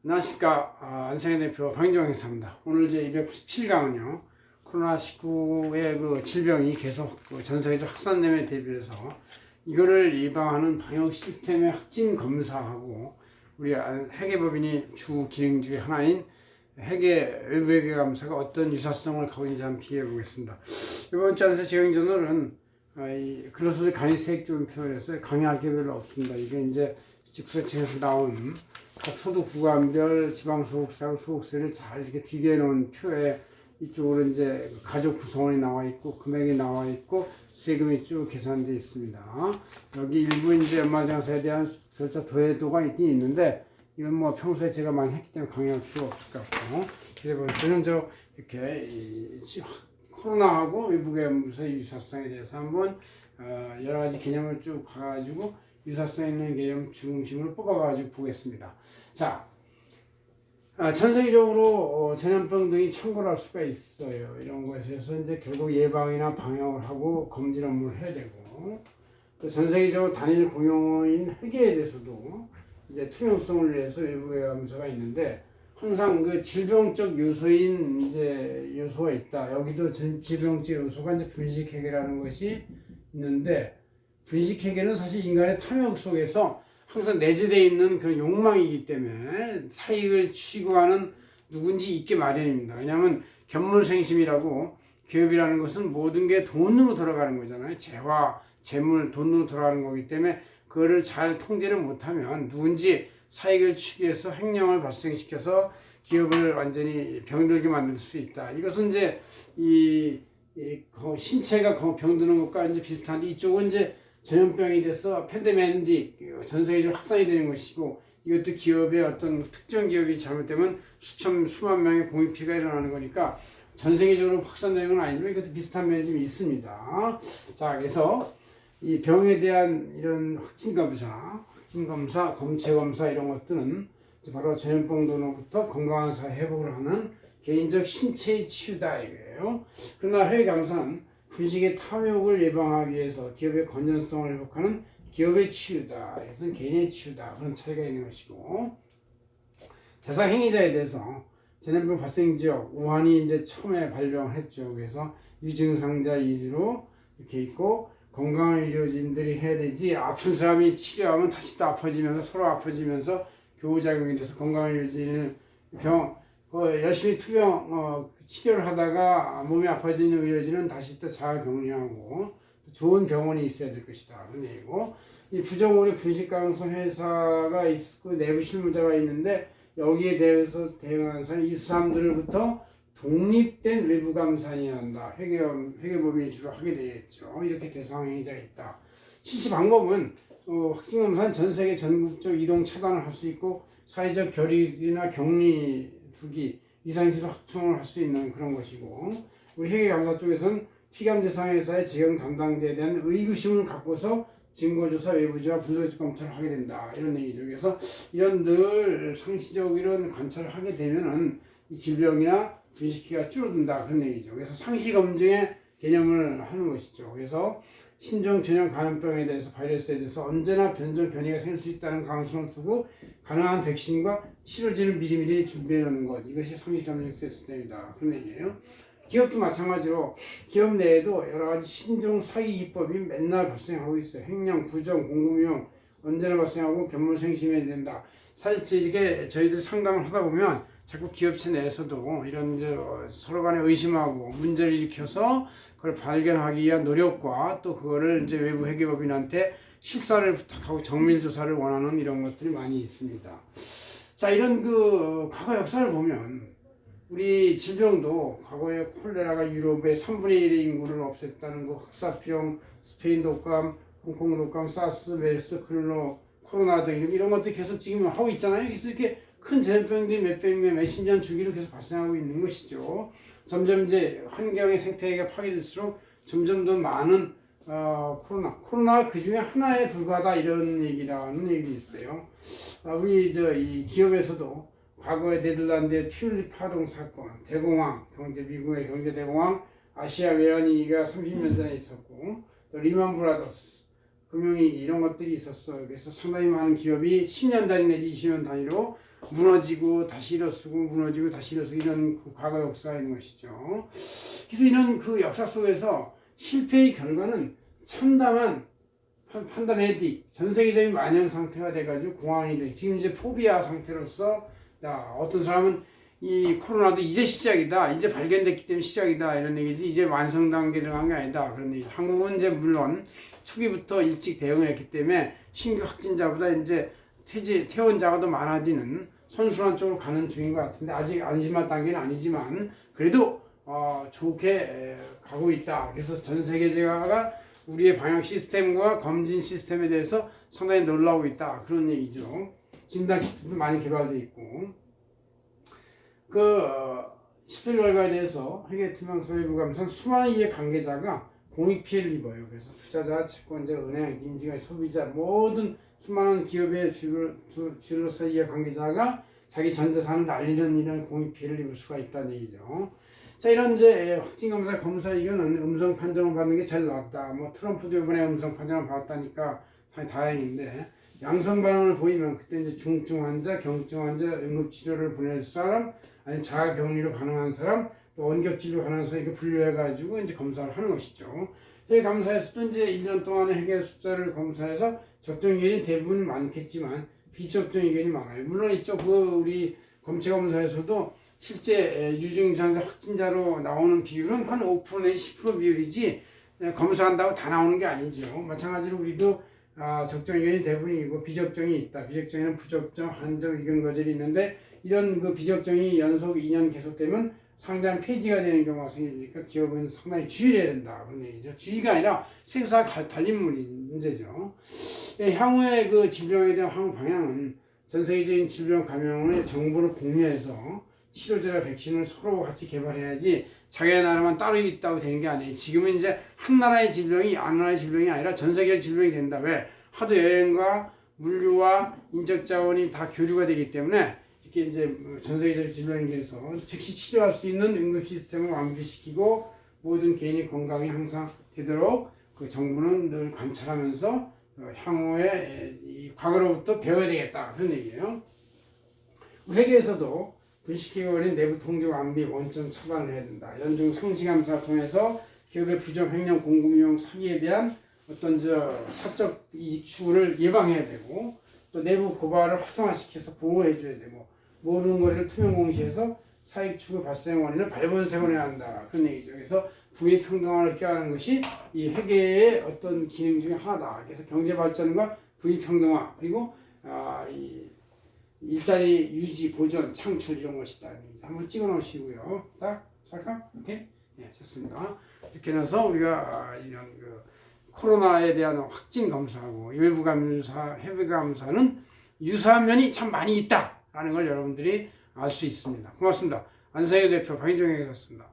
안녕하십니까. 안성의 대표 박인종 행사입니다. 오늘 제 297강은요, 코로나19의 그 질병이 계속 전 세계적으로 확산됨에 대비해서 이거를 예방하는 방역 시스템의 확진 검사하고 우리 회계법인이 주 기능 중에 하나인 외부 회계 감사가 어떤 유사성을 갖고 있는지 한번 비교해 보겠습니다. 이번 주에서 재경전으로는 근로소득 간이세액적인 표현에서 강의할 게 별로 없습니다. 이게 이제 국세청에서 나온 각 소득 구간별 지방소득세하고 소득세를 잘 이렇게 비교해 놓은 표에 이쪽으로 이제 가족 구성원이 나와 있고 금액이 나와 있고 세금이 쭉 계산되어 있습니다. 여기 일부 이제 연말정산에 대한 절차 도해도가 있긴 있는데 이건 뭐 평소에 제가 많이 했기 때문에 강의할 필요 없을 것 같고, 그래서 저는 이렇게 코로나하고 외부계엄사의 유사성에 대해서 한번 여러 가지 개념을 쭉 봐가지고 유사성 있는 개념 중심으로 뽑아가지고 보겠습니다. 자, 전 세계적으로 전염병 등이 창궐할 수가 있어요. 이런 것에서 이제 결국 예방이나 방역을 하고 검진 업무를 해야 되고, 또 전 세계적으로 단일 공용어인 회계에 대해서도 이제 투명성을 위해서 외부의 감사가 있는데, 항상 그 질병적 요소인 이제 요소가 있다. 여기도 질병적 요소가 이제 분식회계라는 것이 있는데, 분식회계는 사실 인간의 탐욕 속에서 항상 내재되어 있는 그런 욕망이기 때문에 사익을 추구하는 누군지 있게 마련입니다. 왜냐하면 견물생심이라고, 기업이라는 것은 모든 게 돈으로 돌아가는 거잖아요. 재화, 재물, 돈으로 돌아가는 거기 때문에 그거를 잘 통제를 못하면 누군지 사익을 추구해서 횡령을 발생시켜서 기업을 완전히 병들게 만들 수 있다. 이것은 이제 신체가 병드는 것과 이제 비슷한데, 이쪽은 이제 전염병이 돼서 팬데믹 전 세계적으로 확산이 되는 것이고, 이것도 기업의 어떤 특정 기업이 잘못되면 수만 명의 공익 피해가 일어나는 거니까 전 세계적으로 확산되는 건 아니지만 이것도 비슷한 면이 좀 있습니다. 자, 그래서 이 병에 대한 이런 확진 검사, 검체 검사 이런 것들은 바로 전염병으로부터 건강한 사회 회복을 하는 개인적 신체의 치유다 이거예요. 그러나 회계 감사는 분식의 탐욕을 예방하기 위해서 기업의 건전성을 회복하는 기업의 치유다. 이것은 개인의 치유다. 그런 차이가 있는 것이고, 대상 행위자에 대해서 전염병 발생 지역 우한이 이제 처음에 발병을 했죠. 그래서 유증상자 1위로 이렇게 있고, 건강한 의료진들이 해야 되지, 아픈 사람이 치료하면 다시 또 아파지면서 서로 아파지면서 교후작용이 돼서 건강한 의료진을 열심히 치료를 하다가 몸이 아파지는 의료진은 다시 또 자가격리하고 좋은 병원이 있어야 될 것이다. 그런 얘기고, 이 부정오류 분식감성 회사가 있고 내부 실무자가 있는데 여기에 대해서 대응하는 사람, 이 사람들부터 독립된 외부 감사해야 한다. 회계법인이 주로 하게 되겠죠. 이렇게 대상 행위자가 있다. 실시 방법은 확진 검사는 전 세계 전국적 이동 차단을 할 수 있고, 사회적 결의나 격리 두기, 이상시로 확충을 할 수 있는 그런 것이고, 우리 회계감사 쪽에서는 피감 대상 회사의 재경 담당자에 대한 의구심을 갖고서 증거조사, 외부조사, 분석적 검토를 하게 된다. 이런 얘기죠. 그래서 이런 늘 상시적 이런 관찰을 하게 되면은 이 질병이나 분식기가 줄어든다. 그런 얘기죠. 그래서 상시 검증의 개념을 하는 것이죠. 그래서 신종 전염 감염병에 대해서, 바이러스에 대해서 언제나 변이가 생길 수 있다는 가능성을 두고 가능한 백신과 치료제를 미리미리 준비해 놓는 것, 이것이 상시 검증 시스템이다. 그런 얘기예요. 기업도 마찬가지로 기업 내에도 여러 가지 신종 사기 기법이 맨날 발생하고 있어요. 횡령, 부정, 공금위험 언제나 발생하고 견물생심해야 된다. 사실 이렇게 저희들 상담을 하다 보면 자꾸 기업체 내에서도 이런 서로 간에 의심하고 문제를 일으켜서 그걸 발견하기 위한 노력과 또 그거를 이제 외부 회계법인한테 실사를 부탁하고 정밀 조사를 원하는 이런 것들이 많이 있습니다. 자, 이런 과거 역사를 보면 우리 질병도 과거에 콜레라가 유럽의 3분의 1의 인구를 없앴다는 거, 흑사병, 스페인 독감, 홍콩 독감, 사스, 메르스, 코로나 등 이런 것들 계속 지금 하고 있잖아요. 그래서 이렇게 큰 전염병들이 몇십 년 주기로 계속 발생하고 있는 것이죠. 점점 이제 환경의 생태계가 파괴될수록 점점 더 많은 코로나가 그 중에 하나에 불과하다, 이런 얘기라는 얘기 있어요. 우리 이 기업에서도 과거에 네덜란드의 튤립 파동 사건, 대공황, 미국의 경제 대공황, 아시아 외환위기가 30년 전에 있었고, 또 리만 브라더스, 금융위기 이런 것들이 있었어. 그래서 상당히 많은 기업이 10년 단위 내지 20년 단위로 무너지고 다시 일어서고 무너지고 다시 일어서고 이런 그 과거 역사가 있는 것이죠. 그래서 이런 그 역사 속에서 실패의 결과는 참담한 판다메딕 전 세계적인 만영 상태가 돼가지고 공황이 돼. 지금 이제 포비아 상태로서 어떤 사람은 이 코로나도 이제 시작이다. 이제 발견됐기 때문에 시작이다. 이런 얘기지. 이제 완성 단계에 들어간 게 아니다. 그런 얘기. 한국은 이제 물론 초기부터 일찍 대응을 했기 때문에 신규 확진자보다 이제 퇴원자가 더 많아지는 선순환 쪽으로 가는 중인 것 같은데 아직 안심할 단계는 아니지만 그래도 좋게 가고 있다. 그래서 전 세계가 우리의 방역 시스템과 검진 시스템에 대해서 상당히 놀라고 있다. 그런 얘기죠. 진단 키트도 많이 개발되어 있고. 실패 결과에 대해서 회계 투명성 외부 감사 수많은 이해 관계자가 공익 피해를 입어요. 그래서 투자자, 채권자, 은행, 임직원, 소비자 모든 수많은 기업의 주로서 이해 관계자가 자기 전 재산을 날리는 이런 공익 피해를 입을 수가 있다는 얘기죠. 자, 이런 이제 확진 검사 의견은 음성 판정을 받는 게 제일 낫다. 뭐 트럼프도 이번에 음성 판정을 받았다니까 다행인데 양성 반응을 보이면 그때 이제 중증 환자, 경증 환자, 응급 치료를 보낼 사람, 아니면 자가 격리로 가능한 사람, 또 원격 진료 가능한 사람 이렇게 분류해가지고 이제 검사를 하는 것이죠. 회계 감사에서도 이제 1년 동안의 회계 숫자를 검사해서 적정 의견이 대부분 많겠지만 비적정 의견이 많아요. 물론 이쪽 우리 검체 검사에서도 실제 유증상자 확진자로 나오는 비율은 한 5% 내지 10% 비율이지 검사한다고 다 나오는 게 아니죠. 마찬가지로 우리도 적정 의견이 대부분이고 비적정이 있다. 비적정에는 부적정, 한정, 의견 거절이 있는데 이런 그 비적정이 연속 2년 계속되면 상당한 폐지가 되는 경우가 생기니까 기업은 상당히 주의를 해야 된다. 그런 얘기죠. 주의가 아니라 생사가 달린 문제죠. 향후의 그 질병에 대한 향후 방향은 전 세계적인 질병 감염의 정보를 공유해서 치료제나 백신을 서로 같이 개발해야지 자기 나라만 따로 있다고 되는 게 아니에요. 지금은 이제 한 나라의 질병이 한 나라의 질병이 아니라 전 세계의 질병이 된다. 왜? 하도 여행과 물류와 인적 자원이 다 교류가 되기 때문에 이렇게 이제 전 세계적 질병에 대해서 즉시 치료할 수 있는 응급 시스템을 완비시키고 모든 개인의 건강이 항상 되도록 그 정부는 늘 관찰하면서 향후에 이 과거로부터 배워야 되겠다. 그런 얘기예요. 회계에서도 분식기관의 내부 통제 완비 원천 처방을 해야 된다. 연중 상시감사를 통해서 기업의 부정 횡령 공급 이용 사기에 대한 어떤 사적 이익 추구를 예방해야 되고 또 내부 고발을 활성화시켜서 보호해 줘야 되고 모든 거래를 투명 공시해서 사익 추구 발생 원인을 발본색원해야 한다. 그런 얘기죠. 그래서 부의 평등화를 꾀하는 것이 이 회계의 어떤 기능 중에 하나다. 그래서 경제 발전과 부의 평등화 그리고 이 일자리 유지, 보존, 창출 이런 것이다. 한번 찍어 놓으시고요. 딱, 잠깐, 오케이? 예, 좋습니다. 이렇게 해서 우리가 이런 그 코로나에 대한 확진 검사하고 외부 감사, 해외 감사는 유사한 면이 참 많이 있다라는 걸 여러분들이 알 수 있습니다. 고맙습니다. 안상현 대표 박인종이었습니다.